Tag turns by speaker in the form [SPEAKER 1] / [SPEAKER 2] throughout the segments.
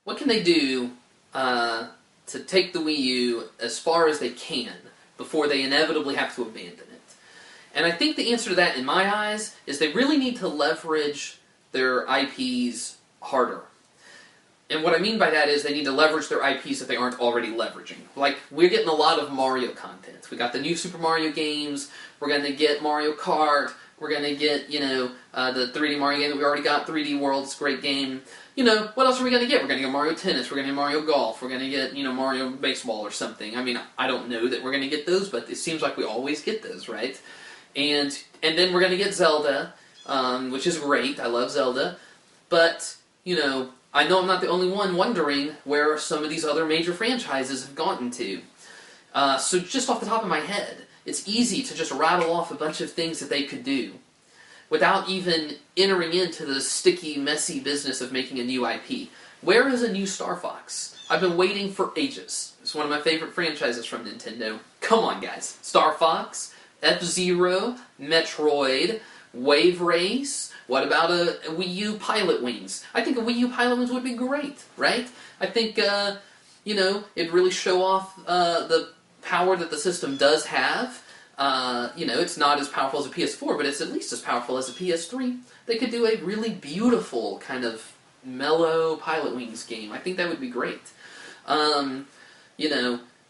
[SPEAKER 1] what can they do to take the Wii U as far as they can before they inevitably have to abandon it? And I think the answer to that, in my eyes, is they really need to leverage their IPs harder. And what I mean by that is they need to leverage their IPs that they aren't already leveraging. Like, we're getting a lot of Mario content. We got the new Super Mario games, we're going to get Mario Kart, we're going to get, the 3D Mario game that we already got, 3D World, it's a great game. What else are we going to get? We're going to get Mario Tennis, we're going to get Mario Golf, we're going to get, Mario Baseball or something. I mean, I don't know that we're going to get those, but it seems like we always get those, right? And then we're going to get Zelda, which is great, I love Zelda, but, I know I'm not the only one wondering where some of these other major franchises have gotten to. So just off the top of my head, it's easy to just rattle off a bunch of things that they could do without even entering into the sticky, messy business of making a new IP. Where is a new Star Fox? I've been waiting for ages. It's one of my favorite franchises from Nintendo. Come on, guys. Star Fox, F-Zero, Metroid, Wave Race. What about a Wii U Pilot Wings? I think a Wii U Pilot Wings would be great, right? I think, it'd really show off the power that the system does have. It's not as powerful as a PS4, but it's at least as powerful as a PS3. They could do a really beautiful, kind of mellow Pilot Wings game. I think that would be great.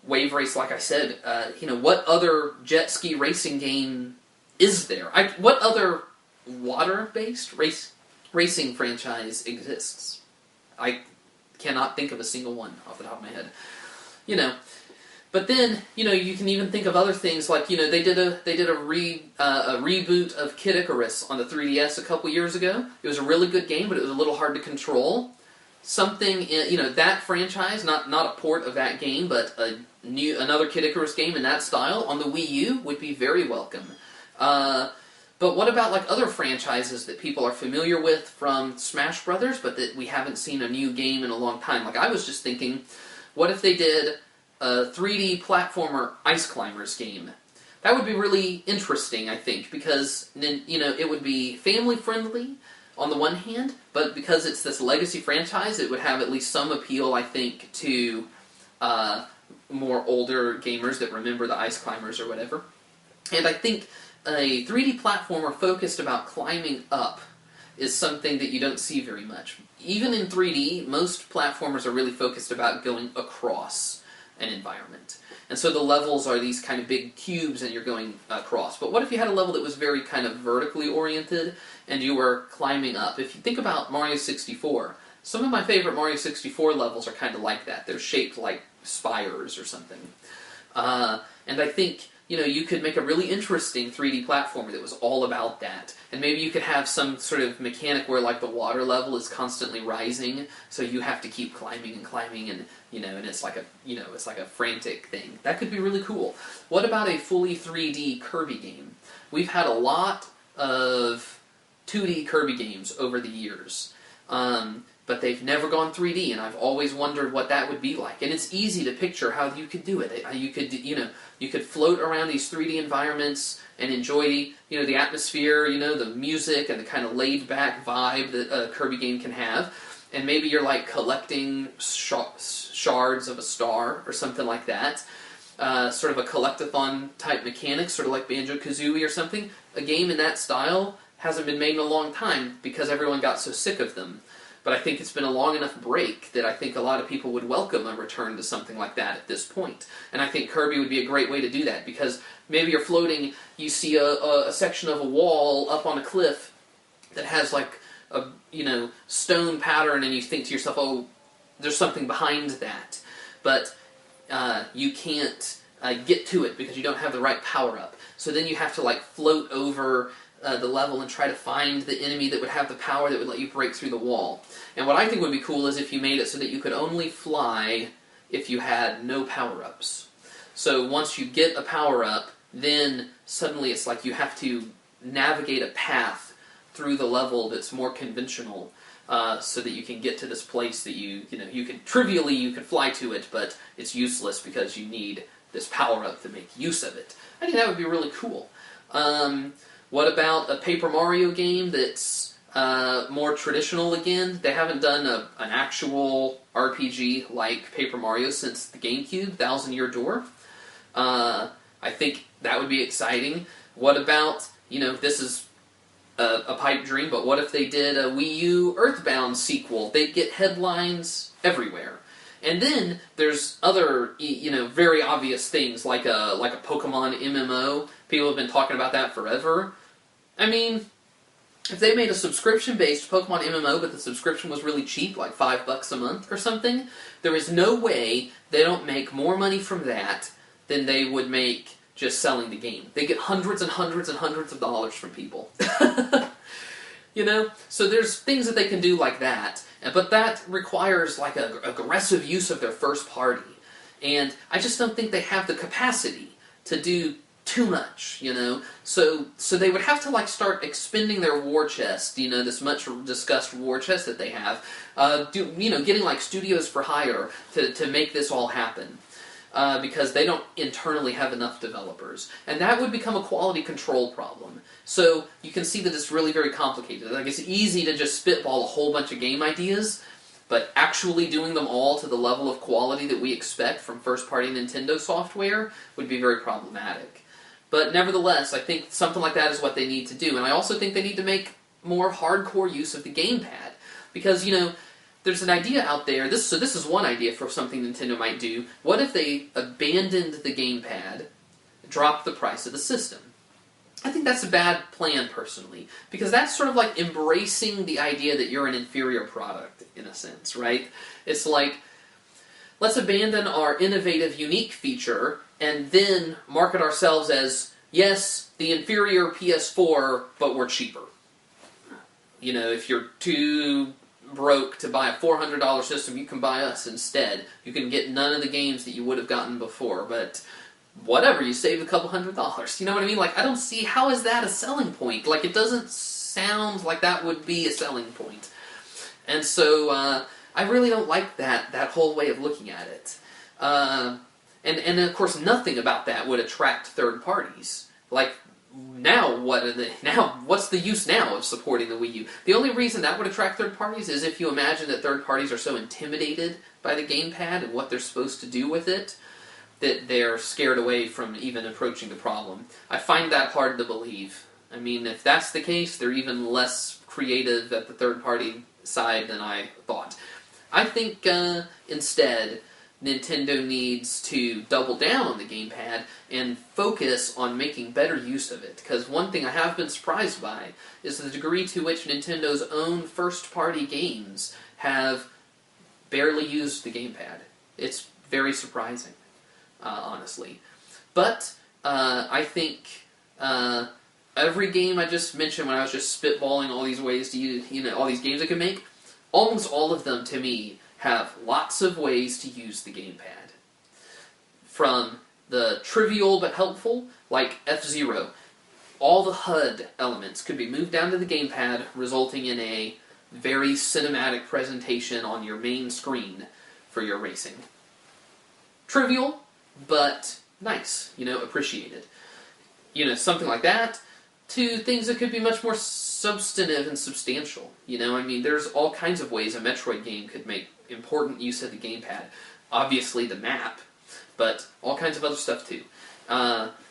[SPEAKER 1] Wave Race, like I said, what other jet ski racing game is there? What other water-based racing franchise exists? I cannot think of a single one off the top of my head. But then, you can even think of other things like, they did a reboot of Kid Icarus on the 3DS a couple years ago. It was a really good game, but it was a little hard to control. Something, that franchise, not a port of that game, but another Kid Icarus game in that style on the Wii U would be very welcome. But what about like other franchises that people are familiar with from Smash Brothers, but that we haven't seen a new game in a long time? Like, I was just thinking, what if they did a 3D platformer Ice Climbers game? That would be really interesting, I think, because then, it would be family friendly on the one hand, but because it's this legacy franchise, it would have at least some appeal, I think, to more older gamers that remember the Ice Climbers or whatever. And I think a 3D platformer focused about climbing up is something that you don't see very much. Even in 3D, most platformers are really focused about going across an environment. And so the levels are these kind of big cubes and you're going across. But what if you had a level that was very kind of vertically oriented and you were climbing up? If you think about Mario 64, some of my favorite Mario 64 levels are kind of like that. They're shaped like spires or something. And I think, you could make a really interesting 3D platformer that was all about that. And maybe you could have some sort of mechanic where, like, the water level is constantly rising, so you have to keep climbing and climbing, and, and it's like a frantic thing. That could be really cool. What about a fully 3D Kirby game? We've had a lot of 2D Kirby games over the years. But they've never gone 3D, and I've always wondered what that would be like. And it's easy to picture how you could do it. You could float around these 3D environments and enjoy, the atmosphere, the music, and the kind of laid-back vibe that a Kirby game can have. And maybe you're like collecting shards of a star or something like that. Sort of a collectathon type mechanic, sort of like Banjo-Kazooie or something. A game in that style hasn't been made in a long time because everyone got so sick of them. But I think it's been a long enough break that I think a lot of people would welcome a return to something like that at this point. And I think Kirby would be a great way to do that, because maybe you're floating, you see a section of a wall up on a cliff that has like a stone pattern, and you think to yourself, oh, there's something behind that. But you can't get to it because you don't have the right power-up. So then you have to like float over the level and try to find the enemy that would have the power that would let you break through the wall. And what I think would be cool is if you made it so that you could only fly if you had no power-ups. So once you get a power-up, then suddenly it's like you have to navigate a path through the level that's more conventional, so that you can get to this place that you could fly to it, but it's useless because you need this power-up to make use of it. I think that would be really cool. What about a Paper Mario game that's more traditional again. They haven't done an actual RPG like Paper Mario since the GameCube, Thousand Year Door. I think that would be exciting. What about, this is a pipe dream, but what if they did a Wii U Earthbound sequel? They'd get headlines everywhere. And then there's other, very obvious things like a Pokemon MMO. People have been talking about that forever. I mean, if they made a subscription-based Pokemon MMO, but the subscription was really cheap, like $5 a month or something, there is no way they don't make more money from that than they would make just selling the game. They get hundreds and hundreds and hundreds of dollars from people. So there's things that they can do like that, but that requires like an aggressive use of their first party. And I just don't think they have the capacity to do too much, So they would have to like start expending their war chest, this much discussed war chest that they have, getting like studios for hire to make this all happen. Because they don't internally have enough developers. And that would become a quality control problem. So you can see that it's really very complicated. Like, it's easy to just spitball a whole bunch of game ideas, but actually doing them all to the level of quality that we expect from first-party Nintendo software would be very problematic. But nevertheless, I think something like that is what they need to do. And I also think they need to make more hardcore use of the gamepad. Because, there's an idea out there, this is one idea for something Nintendo might do. What if they abandoned the gamepad, dropped the price of the system? I think that's a bad plan, personally, because that's sort of like embracing the idea that you're an inferior product, in a sense, right? It's like, let's abandon our innovative, unique feature, and then market ourselves as, yes, the inferior PS4, but we're cheaper. If you're too broke to buy a $400 system, you can buy us instead. You can get none of the games that you would have gotten before, but whatever, you saved a couple $100. You know what I mean? Like, I don't see, how is that a selling point? Like, it doesn't sound like that would be a selling point. And so, I really don't like that whole way of looking at it. And of course, nothing about that would attract third parties. Like, what's the use now of supporting the Wii U? The only reason that would attract third parties is if you imagine that third parties are so intimidated by the gamepad and what they're supposed to do with it that they're scared away from even approaching the problem. I find that hard to believe. I mean, if that's the case, they're even less creative at the third party side than I thought. I think instead, Nintendo needs to double down on the gamepad and focus on making better use of it. Because one thing I have been surprised by is the degree to which Nintendo's own first-party games have barely used the gamepad. It's very surprising, honestly. But I think every game I just mentioned when I was just spitballing all these ways to use, all these games I can make, almost all of them, to me, have lots of ways to use the gamepad. From the trivial but helpful, like F-Zero, all the HUD elements could be moved down to the gamepad, resulting in a very cinematic presentation on your main screen for your racing. Trivial, but nice, appreciated. Something like that, to things that could be much more substantive and substantial. There's all kinds of ways a Metroid game could make important use of the gamepad. Obviously the map, but all kinds of other stuff too.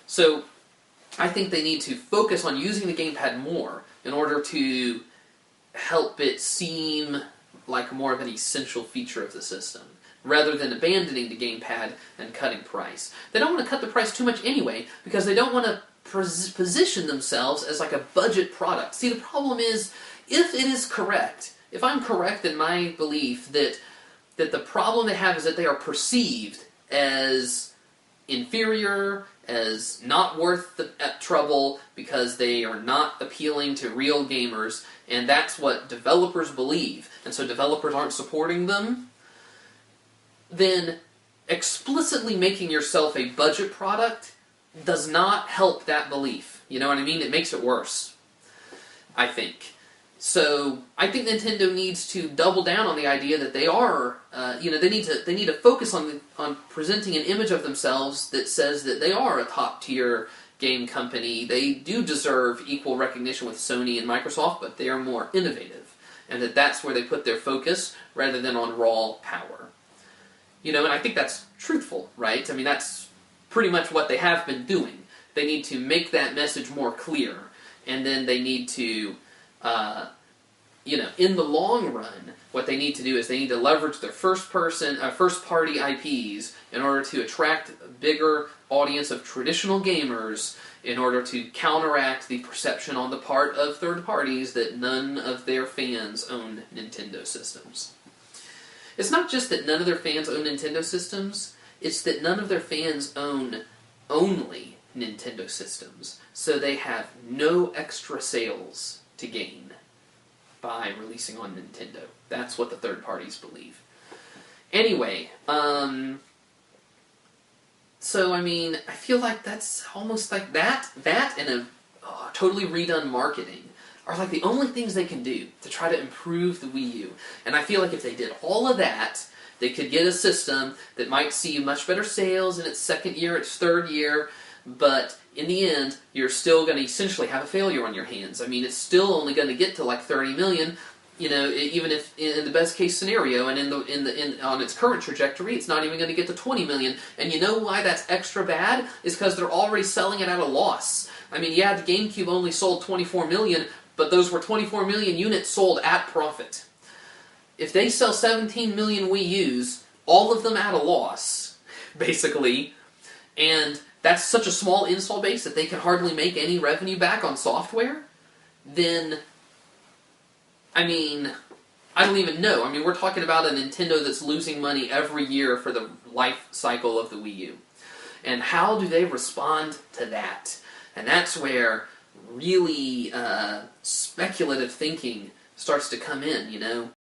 [SPEAKER 1] So I think they need to focus on using the gamepad more in order to help it seem like more of an essential feature of the system, rather than abandoning the gamepad and cutting price. They don't want to cut the price too much anyway, because they don't want to position themselves as like a budget product. See, the problem is, if it is correct, if I'm correct in my belief that the problem they have is that they are perceived as inferior, as not worth the trouble, because they are not appealing to real gamers, and that's what developers believe, and so developers aren't supporting them, then explicitly making yourself a budget product does not help that belief. You know what I mean? It makes it worse, I think. So I think Nintendo needs to double down on the idea that they are, they need to focus on presenting an image of themselves that says that they are a top tier game company, they do deserve equal recognition with Sony and Microsoft, but they are more innovative. And that's where they put their focus rather than on raw power. And I think that's truthful, right? I mean, that's pretty much what they have been doing. They need to make that message more clear, and then they need to, in the long run, what they need to do is they need to leverage their first-party IPs in order to attract a bigger audience of traditional gamers in order to counteract the perception on the part of third parties that none of their fans own Nintendo systems. It's not just that none of their fans own Nintendo systems, it's that none of their fans own only Nintendo systems, so they have no extra sales to gain by releasing on Nintendo. That's what the third parties believe. Anyway, so I mean, I feel like that's almost like that and a totally redone marketing are like the only things they can do to try to improve the Wii U. And I feel like if they did all of that, they could get a system that might see much better sales in its second year, its third year, but in the end, you're still going to essentially have a failure on your hands. I mean, it's still only going to get to like 30 million, even if in the best case scenario, and on its current trajectory, it's not even going to get to 20 million. And you know why that's extra bad? Is because they're already selling it at a loss. I mean, yeah, the GameCube only sold 24 million, but those were 24 million units sold at profit. If they sell 17 million Wii U's, all of them at a loss, basically, and that's such a small install base that they can hardly make any revenue back on software, then, I mean, I don't even know. I mean, we're talking about a Nintendo that's losing money every year for the life cycle of the Wii U. And how do they respond to that? And that's where really speculative thinking starts to come in,